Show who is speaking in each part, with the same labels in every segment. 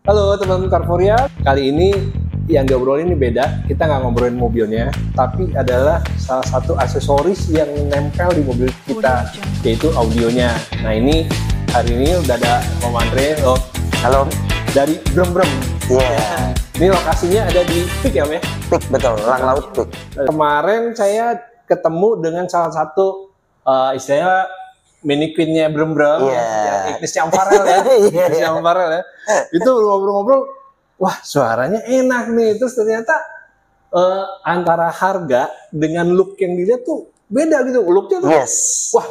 Speaker 1: Halo teman-teman Carforia, kali ini yang diobrolin ini beda. Kita nggak ngobrolin mobilnya, tapi adalah salah satu aksesoris yang nempel di mobil kita, yaitu audionya. Nah ini hari ini udah ada Om Andre.
Speaker 2: Halo.
Speaker 1: Dari Brem-Brem.
Speaker 2: Iya.
Speaker 1: Ini lokasinya ada di Pik ya, Om ya?
Speaker 2: Pik, betul. Lang Laut Pik.
Speaker 1: Kemarin saya ketemu dengan salah satu istilahnya mini queen-nya Brem-Brem, Ignis Ciamparel ya. Ignis Ciamparel ya. Itu ngobrol-ngobrol, wah suaranya enak nih. Terus ternyata antara harga dengan look yang dilihat tuh beda gitu. Looknya tuh, wah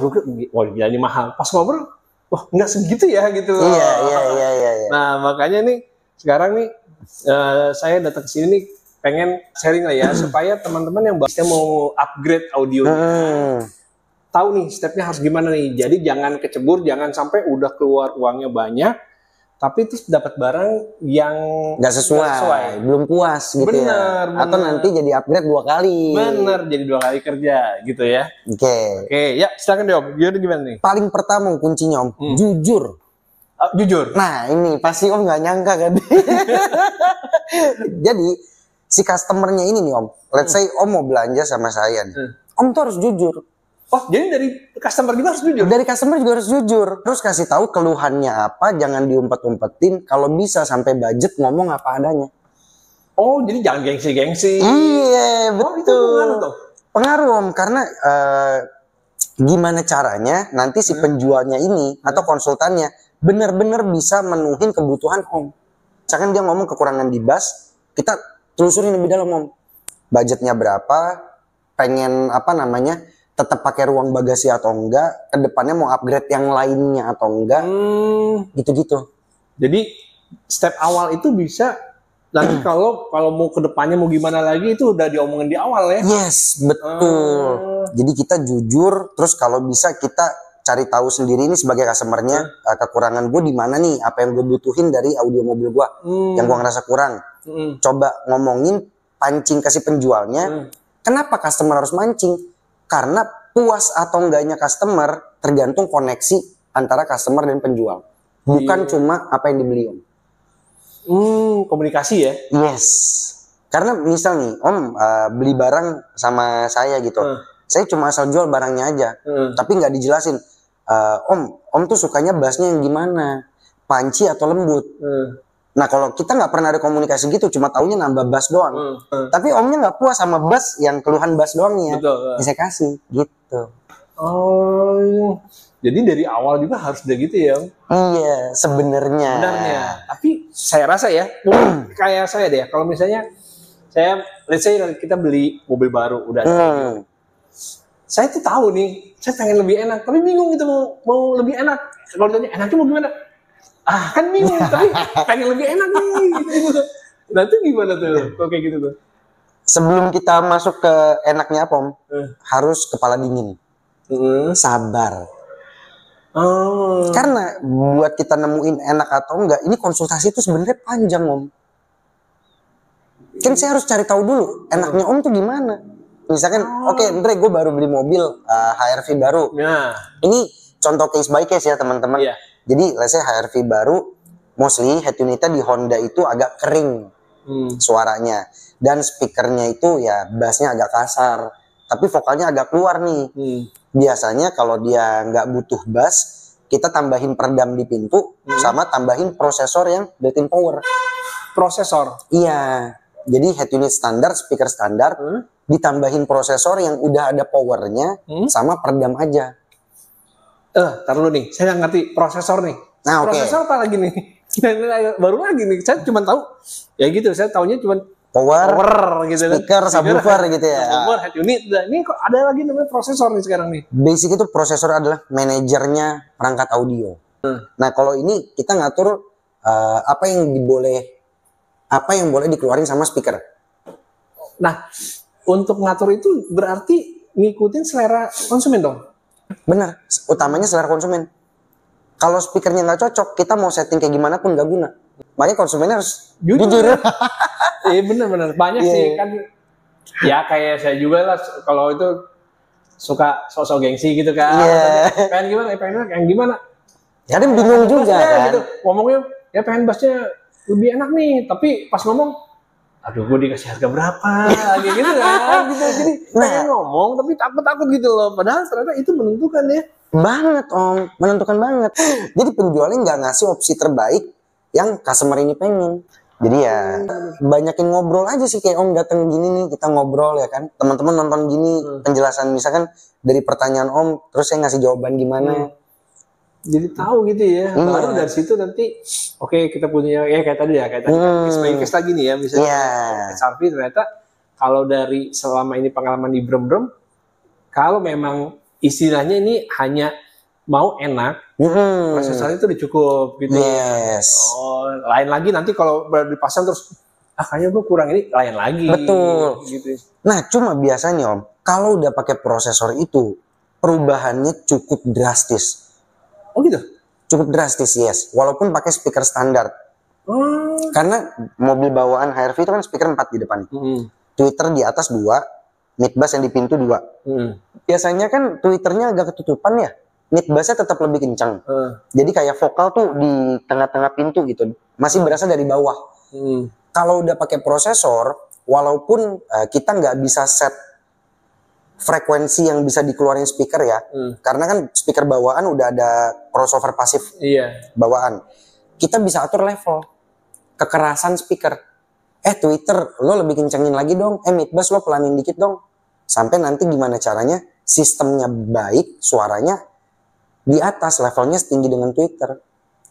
Speaker 1: looknya ini mahal. Pas ngobrol, wah nggak segitu ya gitu.
Speaker 2: Iya.
Speaker 1: Nah makanya nih sekarang nih saya datang ke sini nih pengen sharing lah ya supaya teman-teman yang bahasnya mau upgrade audionya tahu nih stepnya harus gimana nih. Jadi jangan kecebur, jangan sampai udah keluar uangnya banyak tapi terus dapat barang yang
Speaker 2: nggak sesuai, belum puas gitu. Bener. Atau nanti jadi upgrade 2 kali.
Speaker 1: Bener, jadi 2 kali kerja gitu ya.
Speaker 2: Oke,
Speaker 1: ya silakan deh Om. Gimana nih?
Speaker 2: Paling pertama kuncinya Om, jujur.
Speaker 1: Jujur.
Speaker 2: Nah ini pasti Om nggak nyangka kan. Jadi si customernya ini nih Om, let's say Om mau belanja sama saya nih, Om tuh harus jujur.
Speaker 1: Oh, jadi dari customer juga harus jujur?
Speaker 2: Dari customer juga harus jujur. Terus kasih tahu keluhannya apa, jangan diumpet-umpetin. Kalau bisa sampai budget ngomong apa adanya.
Speaker 1: Oh, jadi jangan gengsi-gengsi.
Speaker 2: Iya, betul.
Speaker 1: Itu pengaruh tuh?
Speaker 2: Pengaruh Om, karena gimana caranya nanti si penjualnya ini atau konsultannya benar-benar bisa menuhin kebutuhan Om. Misalkan dia ngomong kekurangan di bus, kita telusurin lebih dalam Om. Budgetnya berapa, pengen apa namanya, tetap pakai ruang bagasi atau enggak, kedepannya mau upgrade yang lainnya atau enggak, gitu-gitu.
Speaker 1: Jadi step awal itu bisa nanti kalau mau kedepannya mau gimana lagi itu udah diomongin di awal ya?
Speaker 2: Yes, betul. Jadi kita jujur, terus kalau bisa kita cari tahu sendiri ini sebagai customernya, kekurangan gue di mana nih, apa yang gue butuhin dari audio mobil gue, yang gue ngerasa kurang. Coba ngomongin, pancing kasih penjualnya. Kenapa customer harus mancing? Karena puas atau enggaknya customer tergantung koneksi antara customer dan penjual. Bukan cuma apa yang dibeli Om.
Speaker 1: Komunikasi ya?
Speaker 2: Yes. Karena misal nih Om beli barang sama saya gitu. Saya cuma asal jual barangnya aja. Tapi nggak dijelasin. Om tuh sukanya bassnya yang gimana? Panci atau lembut? Nah kalau kita nggak pernah ada komunikasi gitu, cuma taunya nambah bass doang. Tapi Omnya nggak puas sama bass yang keluhan bass doangnya.
Speaker 1: Betul.
Speaker 2: Saya kasih gitu.
Speaker 1: Oh, jadi dari awal juga harus udah gitu ya Om?
Speaker 2: Iya, sebenarnya.
Speaker 1: Tapi saya rasa ya, kayak saya deh. Kalau misalnya let's say kita beli mobil baru udah ada. Saya tuh tahu nih, saya pengen lebih enak, tapi bingung gitu mau lebih enak. Kalau ditanya enaknya mau gimana? Kan bingung, tapi pengen lebih enak nih. Gitu. Nah itu gimana tuh, kalau kayak gitu tuh?
Speaker 2: Sebelum kita masuk ke enaknya apa Om, harus kepala dingin, sabar. Karena buat kita nemuin enak atau enggak, ini konsultasi itu sebenarnya panjang Om. Kan saya harus cari tahu dulu, enaknya Om tuh gimana. Misalkan, oke, Andre, gue baru beli mobil HR-V baru. Ini contoh case by case ya teman-teman. Jadi, let's say HR-V baru, mostly head unitnya di Honda itu agak kering suaranya. Dan speakernya itu ya bassnya agak kasar. Tapi vokalnya agak keluar nih. Biasanya kalau dia nggak butuh bass, kita tambahin peredam di pintu, sama tambahin prosesor yang built-in power.
Speaker 1: Prosesor?
Speaker 2: Iya. Jadi head unit standar, speaker standar, ditambahin prosesor yang udah ada powernya, sama peredam aja.
Speaker 1: Taruh nih, saya nggak ngerti prosesor nih.
Speaker 2: Nah,
Speaker 1: prosesor apa lagi nih? Baru lagi nih, saya cuma tahu ya gitu. Saya taunya cuma
Speaker 2: power gitu, speaker, subwoofer gitu ya.
Speaker 1: Subwoofer, head unit. Ini kok ada lagi namanya prosesor nih sekarang nih.
Speaker 2: Basic itu prosesor adalah manajernya perangkat audio. Nah kalau ini kita ngatur apa yang boleh dikeluarin sama speaker.
Speaker 1: Nah untuk ngatur itu berarti ngikutin selera konsumen dong.
Speaker 2: Benar, utamanya selera konsumen. Kalau speakernya nggak cocok, kita mau setting kayak gimana pun nggak guna. Makanya konsumennya harus jujur.
Speaker 1: Iya benar-benar banyak sih kan. Ya kayak saya juga lah kalau itu suka sosok gengsi gitu kan. Pengen gimana?
Speaker 2: Ya dia bingung juga kan.
Speaker 1: Gitu. Ngomongnya ya pengen bassnya lebih enak nih, tapi pas ngomong, aduh gue dikasih harga berapa, kayak gitu kan, gitu. Jadi pengen ngomong tapi takut gitu loh, padahal ternyata itu menentukan ya.
Speaker 2: Banget Om, menentukan banget. Jadi penjualnya nggak ngasih opsi terbaik yang customer ini pengen. Jadi ya banyakin ngobrol aja sih, kayak Om datang gini nih kita ngobrol ya kan, teman-teman nonton gini penjelasan misalkan dari pertanyaan Om terus saya ngasih jawaban gimana.
Speaker 1: Jadi tahu gitu ya, baru dari situ nanti oke, kita punya ya kayak tadi case lagi nih ya, misalnya SRV ternyata kalau dari selama ini pengalaman di Brem-Brem, kalau memang istilahnya ini hanya mau enak, prosesornya itu udah cukup gitu. Oh, lain lagi nanti kalau dipasang terus kayaknya gue kurang ini, lain lagi.
Speaker 2: Betul.
Speaker 1: Gitu.
Speaker 2: Nah, cuma biasanya Om, kalau udah pakai prosesor itu perubahannya cukup drastis.
Speaker 1: Oh gitu?
Speaker 2: Cukup drastis, yes. Walaupun pakai speaker standar. Karena mobil bawaan HRV itu kan speaker 4 di depan. Tweeter di atas 2, mid bass yang di pintu 2. Biasanya kan tweeternya agak ketutupan ya. Mid bassnya tetap lebih kencang. Jadi kayak vokal tuh di tengah-tengah pintu gitu. Masih berasa dari bawah. Kalau udah pakai prosesor, walaupun kita nggak bisa set frekuensi yang bisa dikeluarin speaker ya. Karena kan speaker bawaan udah ada crossover pasif bawaan. Kita bisa atur level kekerasan speaker. Tweeter lo lebih kencengin lagi dong. Mid bass lo pelanin dikit dong. Sampai nanti gimana caranya sistemnya baik, suaranya di atas, levelnya setinggi dengan Twitter.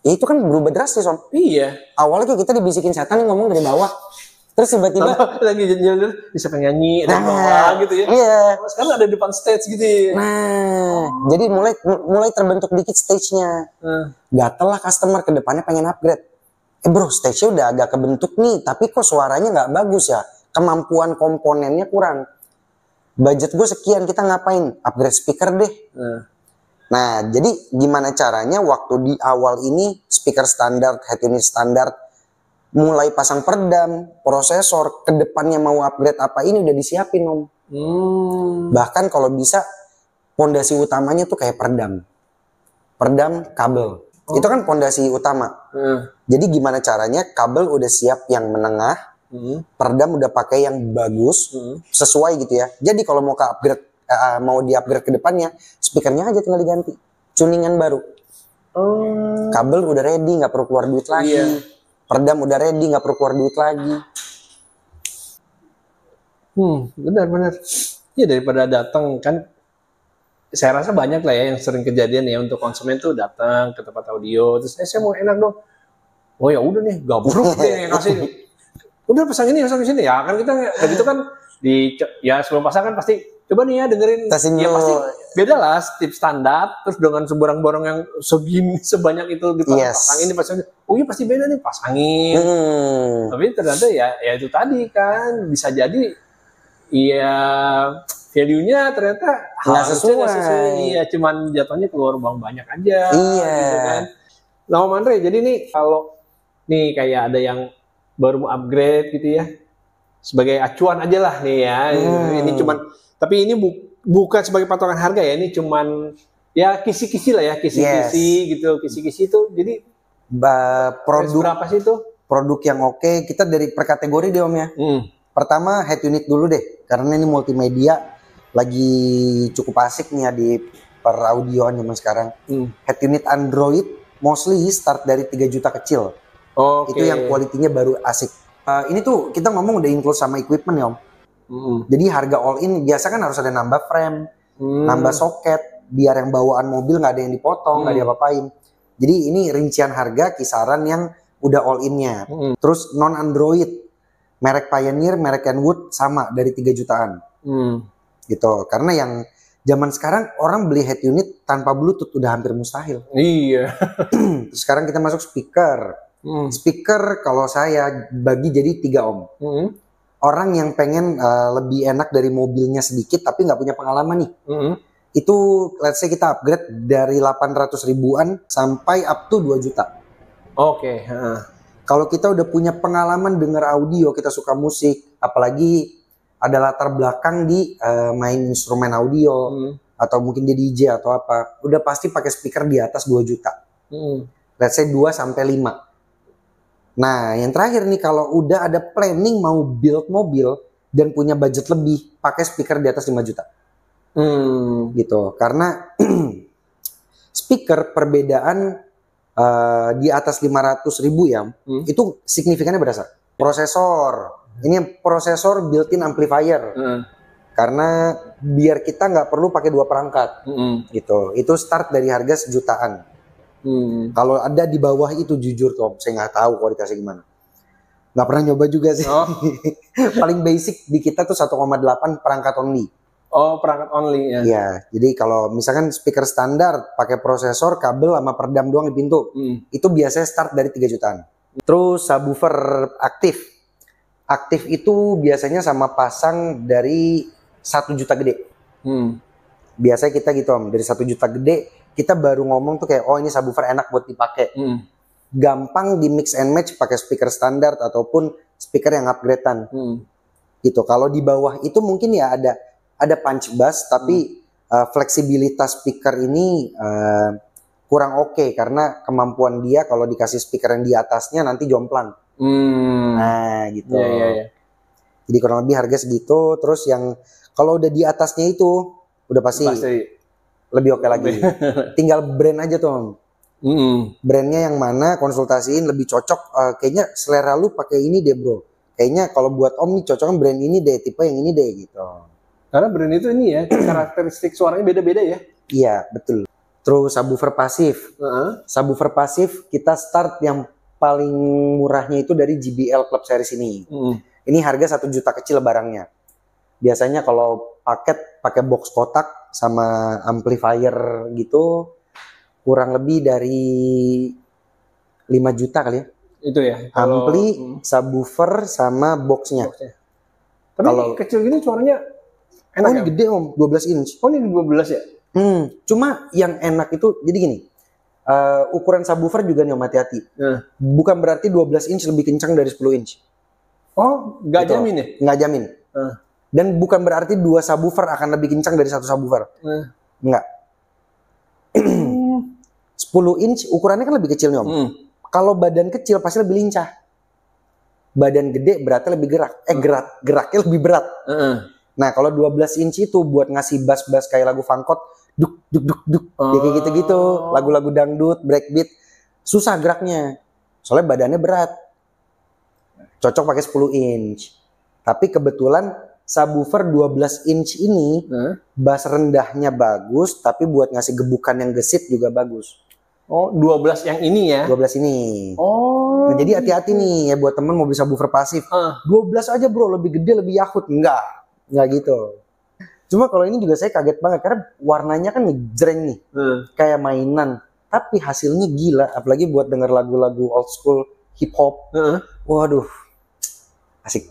Speaker 2: Ya itu kan berubah drastis Om.
Speaker 1: Iya.
Speaker 2: Awalnya kayak kita dibisikin setan ngomong dari bawah. Terus tiba-tiba
Speaker 1: lagi jalan bisa nyanyi dari bawah gitu ya.
Speaker 2: Iya.
Speaker 1: Sekarang ada depan stage gitu ya.
Speaker 2: Jadi mulai terbentuk dikit stage-nya. Gatel lah customer ke depannya pengen upgrade. Bro, stage-nya udah agak kebentuk nih, tapi kok suaranya nggak bagus ya. Kemampuan komponennya kurang. Budget gue sekian, kita ngapain? Upgrade speaker deh. Nah, jadi gimana caranya waktu di awal ini speaker standar, head unit standar, mulai pasang peredam, prosesor, kedepannya mau upgrade apa ini udah disiapin Om. Bahkan kalau bisa pondasi utamanya tuh kayak peredam kabel. Itu kan pondasi utama. Jadi gimana caranya kabel udah siap yang menengah, peredam udah pakai yang bagus, sesuai gitu ya. Jadi kalau mau mau di-upgrade ke depannya, speakernya aja tinggal diganti. Tuningan baru. Kabel udah ready, nggak perlu keluar duit lagi. Peredam udah ready, nggak perlu keluar duit lagi.
Speaker 1: Benar. Ya daripada datang kan, saya rasa banyak lah ya yang sering kejadian ya untuk konsumen tuh datang ke tempat audio, terus saya mau enak dong. Oh ya udah nih, gabruk deh kasih. Udah pasang ini sini ya kan, kita gitu kan sebelum pasang kan pasti coba nih ya dengerin.
Speaker 2: Tesin
Speaker 1: ya pasti beda lah tip standar, terus dengan seborang-borong yang segini sebanyak itu dipasangin oh iya pasti beda nih, pasangin. Tapi ternyata ya itu tadi kan bisa jadi value-nya ternyata
Speaker 2: nggak sesuai.
Speaker 1: Iya, cuman jatuhnya keluar uang banyak aja. Gitu kan. Nah Om Andre, jadi nih kalau nih kayak ada yang baru mau upgrade gitu ya, sebagai acuan aja lah nih ya. Ini cuman, tapi ini bukan sebagai patokan harga ya, ini cuman ya kisi-kisi lah ya, kisi-kisi gitu, kisi-kisi itu. Jadi
Speaker 2: produk
Speaker 1: berapa sih itu?
Speaker 2: Produk yang oke, kita dari per kategori deh Om ya. Pertama head unit dulu deh, karena ini multimedia lagi cukup asik nih ya di per audioan zaman sekarang. Head unit Android mostly start dari 3 juta kecil. Itu yang kualitinya baru asik. Ini tuh kita ngomong udah include sama equipment ya Om. Jadi harga all in biasa kan harus ada nambah frame, nambah soket, biar yang bawaan mobil nggak ada yang dipotong, nggak diapa-apain. Jadi ini rincian harga kisaran yang udah all innya. Terus non Android, merek Pioneer, merek Kenwood sama dari 3 jutaan. Gitu. Karena yang zaman sekarang orang beli head unit tanpa Bluetooth udah hampir mustahil.
Speaker 1: Iya.
Speaker 2: Sekarang kita masuk speaker. Speaker kalau saya bagi jadi 3 Om. Orang yang pengen lebih enak dari mobilnya sedikit tapi nggak punya pengalaman nih. Itu let's say kita upgrade dari 800 ribuan sampai up to 2 juta. Kalau kita udah punya pengalaman denger audio, kita suka musik, apalagi ada latar belakang di main instrumen audio, atau mungkin dia DJ atau apa, udah pasti pakai speaker di atas 2 juta. Let's say 2 sampai 5. Nah, yang terakhir nih, kalau udah ada planning mau build mobil dan punya budget lebih, pakai speaker di atas 5 juta. Gitu. Karena speaker perbedaan di atas 500.000 ya, itu signifikannya berasa. Prosesor, ini prosesor built-in amplifier. Karena biar kita nggak perlu pakai 2 perangkat, gitu. Itu start dari harga sejutaan. Kalau ada di bawah itu jujur Tom, saya nggak tahu kualitasnya gimana. Nggak pernah nyoba juga sih. Paling basic di kita tuh 1,8 perangkat only.
Speaker 1: Oh, perangkat only ya.
Speaker 2: Iya, jadi kalau misalkan speaker standar pakai prosesor, kabel sama peredam doang di pintu, itu biasanya start dari 3 jutaan. Terus subwoofer aktif. Aktif itu biasanya sama pasang dari 1 juta gede. Biasanya kita gitu Om, dari 1 juta gede kita baru ngomong tuh kayak, oh ini subwoofer enak buat dipakai. Gampang di mix and match pakai speaker standar ataupun speaker yang upgradean. Gitu. Kalau di bawah itu mungkin ya ada punch bass, tapi fleksibilitas speaker ini kurang oke karena kemampuan dia kalau dikasih speaker yang di atasnya nanti jomplang. Nah gitu. Jadi kurang lebih harga segitu. Terus yang kalau udah di atasnya itu udah pasti lebih oke lagi. Tinggal brand aja tuh. Brandnya yang mana, konsultasiin lebih cocok. Kayaknya selera lu pakai ini deh bro. Kayaknya kalau buat Om nih cocoknya brand ini deh, tipe yang ini deh gitu.
Speaker 1: Karena brand itu ini ya, karakteristik suaranya beda-beda ya.
Speaker 2: Iya betul. Terus subwoofer pasif. Subwoofer pasif kita start yang paling murahnya itu dari JBL Club Series ini. Ini harga 1 juta kecil barangnya. Biasanya kalau pakai box kotak sama amplifier gitu kurang lebih dari 5 juta kali ya.
Speaker 1: Itu ya.
Speaker 2: Ampli, subwoofer sama boxnya.
Speaker 1: Tapi kalau kecil gini suaranya enak.
Speaker 2: Oh ini gede Om, 12 inch.
Speaker 1: Oh ini 12 ya?
Speaker 2: Cuma yang enak itu jadi gini. Ukuran subwoofer juga nih Om, hati-hati. Bukan berarti 12 inch lebih kencang dari 10 inch.
Speaker 1: Oh, nggak jamin ya?
Speaker 2: Nggak jamin. Dan bukan berarti 2 subwoofer akan lebih kencang dari 1 subwoofer. Enggak. 10 inch ukurannya kan lebih kecil nih Om. Kalau badan kecil pasti lebih lincah. Badan gede berarti lebih gerak. Geraknya lebih berat. Nah kalau 12 inch itu buat ngasih bass-bass kayak lagu Fangkot, duk duk duk duk, ya kayak gitu-gitu. Lagu-lagu dangdut, breakbeat, susah geraknya. Soalnya badannya berat. Cocok pakai 10 inch. Tapi kebetulan subwoofer 12 inch ini bass rendahnya bagus, tapi buat ngasih gebukan yang gesit juga bagus.
Speaker 1: Oh, 12 yang ini ya?
Speaker 2: 12 ini.
Speaker 1: Oh.
Speaker 2: Nah, jadi hati-hati nih ya buat temen mau beli subwoofer pasif. 12 aja bro, lebih gede, lebih yahut. Enggak gitu. Cuma kalau ini juga saya kaget banget karena warnanya kan ngejreng nih. Kayak mainan. Tapi hasilnya gila, apalagi buat denger lagu-lagu old school hip hop. Waduh. Asik.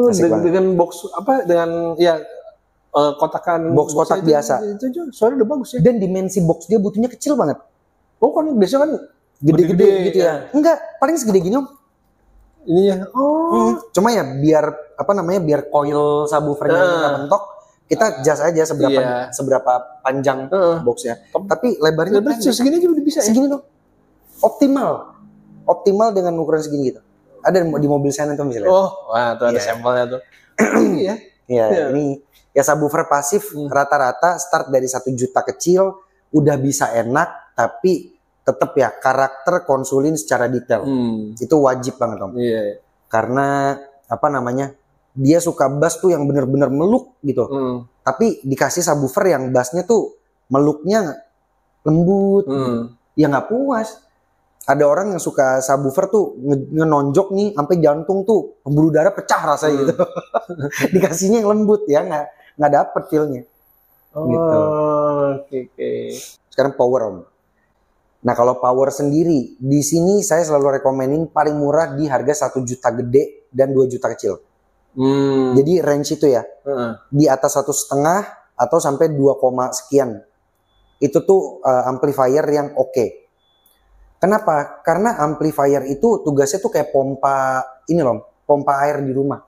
Speaker 1: Asik dengan box apa dengan ya kotakan
Speaker 2: box kotak biasa.
Speaker 1: Itu suaranya udah bagus ya.
Speaker 2: Dan dimensi box dia butuhnya kecil banget.
Speaker 1: Oh kan biasanya kan
Speaker 2: gede-gede gitu ya. Enggak, paling segede gini Om.
Speaker 1: Ini ya. Oh.
Speaker 2: Cuma ya biar biar coil subwoofernya kita bentok, kita adjust aja seberapa panjang boxnya. Tapi lebarnya
Speaker 1: segini aja udah bisa
Speaker 2: segini tuh. Optimal dengan ukuran segini gitu. Ada di mobil saya nanti misalnya.
Speaker 1: Oh, wah tuh ada sampelnya tuh.
Speaker 2: Iya, ini ya subwoofer pasif rata-rata start dari 1 juta kecil udah bisa enak, tapi tetap ya karakter konsulin secara detail. Itu wajib banget Om. Karena dia suka bass tuh yang bener-bener meluk gitu. Tapi dikasih subwoofer yang bassnya tuh meluknya lembut. Ya nggak puas. Ada orang yang suka subwoofer tuh ngenonjok nih sampai jantung tuh pembuluh darah pecah rasanya gitu. Dikasihnya yang lembut ya nggak dapet feel-nya. Gitu.
Speaker 1: Oke.
Speaker 2: Sekarang power Om. Nah kalau power sendiri di sini saya selalu rekomenin paling murah di harga 1 juta gede dan 2 juta kecil. Jadi range itu ya di atas 1,5 atau sampai 2, sekian. Itu tuh amplifier yang oke. Kenapa? Karena amplifier itu tugasnya tuh kayak pompa air di rumah.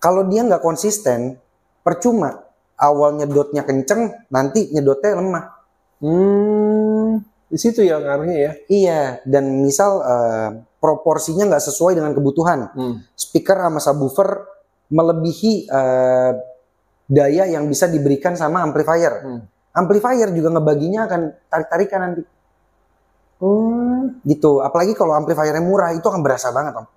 Speaker 2: Kalau dia nggak konsisten, percuma. Awal nyedotnya kenceng, nanti nyedotnya lemah.
Speaker 1: Di situ ya ngaruhnya ya.
Speaker 2: Iya, dan misal proporsinya nggak sesuai dengan kebutuhan. Speaker sama subwoofer melebihi daya yang bisa diberikan sama amplifier. Amplifier juga ngebaginya akan tarik-tarikan nanti. Gitu. Apalagi kalau amplifiernya murah itu akan berasa banget, Om.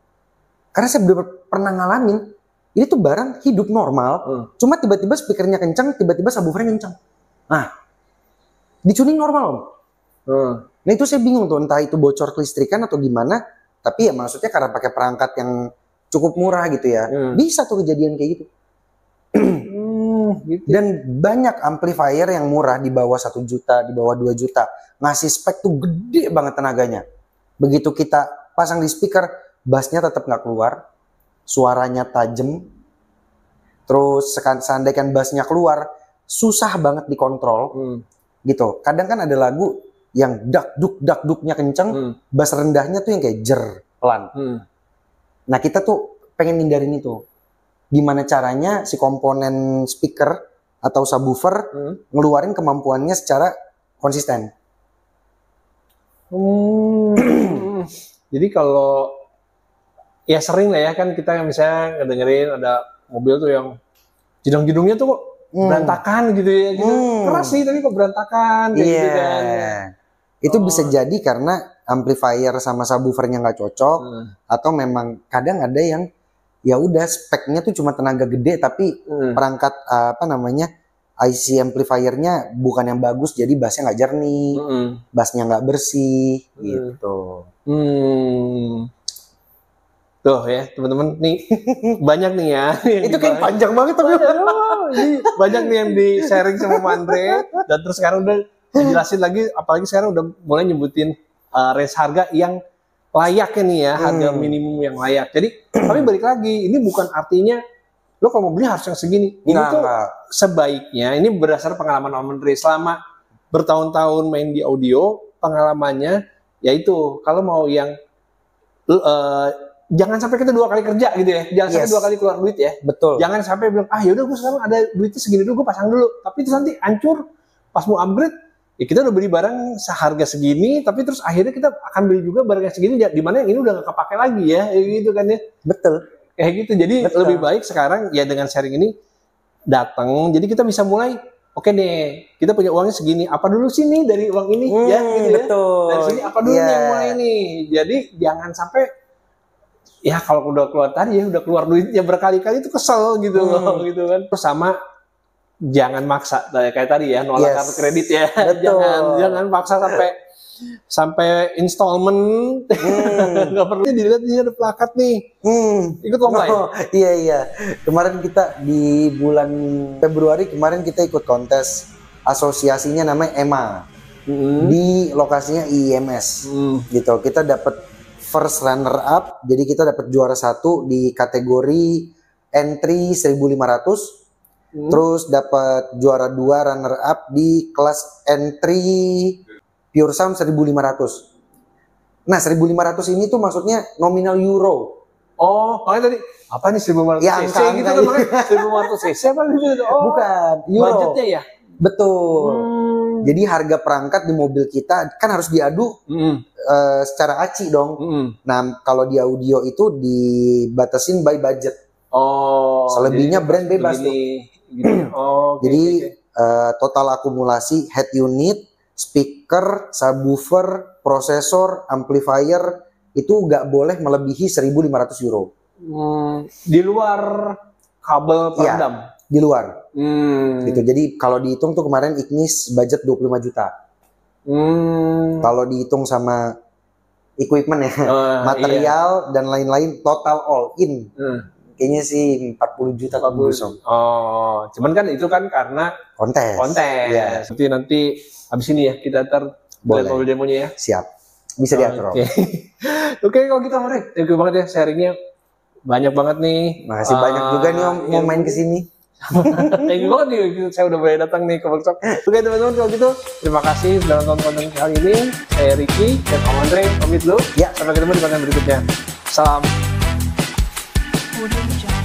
Speaker 2: Karena saya pernah ngalamin, ini tuh barang hidup normal, cuma tiba-tiba speakernya kencang, tiba-tiba subwoofernya kencang. Nah, dicuning normal, Om. Nah itu saya bingung tuh, entah itu bocor kelistrikan atau gimana, tapi ya maksudnya karena pakai perangkat yang cukup murah gitu ya, bisa tuh kejadian kayak gitu. Gitu. Dan banyak amplifier yang murah di bawah 1 juta, di bawah 2 juta, ngasih spek tuh gede banget tenaganya. Begitu kita pasang di speaker, bassnya tetap nggak keluar, suaranya tajam, terus seandainya bassnya keluar, susah banget dikontrol. Gitu. Kadang kan ada lagu yang dak-duknya kenceng, bass rendahnya tuh yang kayak jer, pelan. Nah kita tuh pengen hindarin itu. Gimana caranya si komponen speaker atau subwoofer ngeluarin kemampuannya secara konsisten.
Speaker 1: Jadi kalau ya sering lah ya kan kita misalnya ngedengerin ada mobil tuh yang jedong-jedongnya tuh kok berantakan gitu ya, gitu. Keras sih tapi kok berantakan kayak gitu kan. Itu bisa jadi karena amplifier sama subwoofernya nggak cocok, atau memang kadang ada yang ya udah speknya tuh cuma tenaga gede tapi perangkat IC amplifiernya bukan yang bagus, jadi bassnya nggak jernih, bassnya nggak bersih gitu. Tuh ya teman-teman nih banyak nih ya.
Speaker 2: Itu kayak panjang banget tapi
Speaker 1: banyak nih yang di sharing sama Mas Andre, dan terus sekarang udah dijelasin lagi, apalagi sekarang udah mulai nyebutin range harga yang layaknya nih ya, harga minimum yang layak. Jadi tapi balik lagi, ini bukan artinya lo kalau mau beli harus yang segini. Ini tuh sebaiknya, ini berdasar pengalaman Om Andre selama bertahun-tahun main di audio, pengalamannya yaitu kalau mau yang jangan sampai kita 2 kali kerja gitu ya, jangan sampai 2 kali keluar duit ya.
Speaker 2: Betul.
Speaker 1: Jangan sampai bilang yaudah gue sekarang ada duitnya segini dulu, gue pasang dulu. Tapi itu nanti hancur pas mau upgrade. Ya kita udah beli barang seharga segini, tapi terus akhirnya kita akan beli juga barang yang segini, di mana yang ini udah gak kepake lagi ya, gitu kan ya.
Speaker 2: Betul.
Speaker 1: Kayak gitu, jadi lebih baik sekarang ya dengan sharing ini datang, jadi kita bisa mulai, oke deh, kita punya uangnya segini, apa dulu sih nih dari uang ini, ya gitu
Speaker 2: betul.
Speaker 1: ya. Dari sini apa dulu nih yang mulai nih, jadi jangan sampai, ya kalau udah keluar tadi ya, udah keluar duitnya berkali-kali itu kesel gitu loh, gitu kan. Terus sama jangan maksa kayak tadi ya, nolak kartu kredit ya. jangan paksa sampai installment. Nggak perlu dilihat ini ada plakat nih. Ikut lomba ya?
Speaker 2: Iya. Kemarin kita di bulan Februari kemarin kita ikut kontes, asosiasinya namanya EMA. Di lokasinya IMS. Gitu. Kita dapat first runner up, jadi kita dapat juara 1 di kategori entry 1.500. Terus dapat juara 2 runner up di kelas entry pure sound 1.500. Nah 1.500 ini tuh maksudnya nominal euro.
Speaker 1: Oh, makanya tadi apa nih 1.500
Speaker 2: ya,
Speaker 1: cc gitu kan, 1.500 cc apa gitu? Oh, bukan,
Speaker 2: euro.
Speaker 1: Budgetnya ya?
Speaker 2: Betul. Jadi harga perangkat di mobil kita kan harus diadu secara aci dong. Nah kalau di audio itu dibatasin by budget.
Speaker 1: Oh.
Speaker 2: Selebihnya brand bebas tuh. Jadi total akumulasi head unit, speaker, subwoofer, prosesor, amplifier itu nggak boleh melebihi 1.500 euro.
Speaker 1: Di luar kabel peredam?
Speaker 2: Ya, di luar. Gitu. Jadi kalau dihitung tuh kemarin Ignis budget 25 juta. Kalau dihitung sama equipment ya, material dan lain-lain total all in. Kayaknya sih 40 juta kalau busuk.
Speaker 1: Oh, cuman kan itu kan karena kontes. Ya. Seperti nanti habis ini ya kita lihat mobil demonya ya.
Speaker 2: Siap. Bisa diatur.
Speaker 1: Oke, kalau gitu Om, thank you banget ya sharingnya. Banyak banget nih.
Speaker 2: Makasih banyak juga nih Om mau main kesini.
Speaker 1: Thank you banget nih, saya udah boleh datang nih ke workshop. Oke teman-teman, kalau gitu terima kasih sudah nonton konten kali ini. Saya Ricky dan Om Andre pamit dulu.
Speaker 2: Ya,
Speaker 1: sampai ketemu di konten berikutnya. Salam.
Speaker 3: Audio Jungle.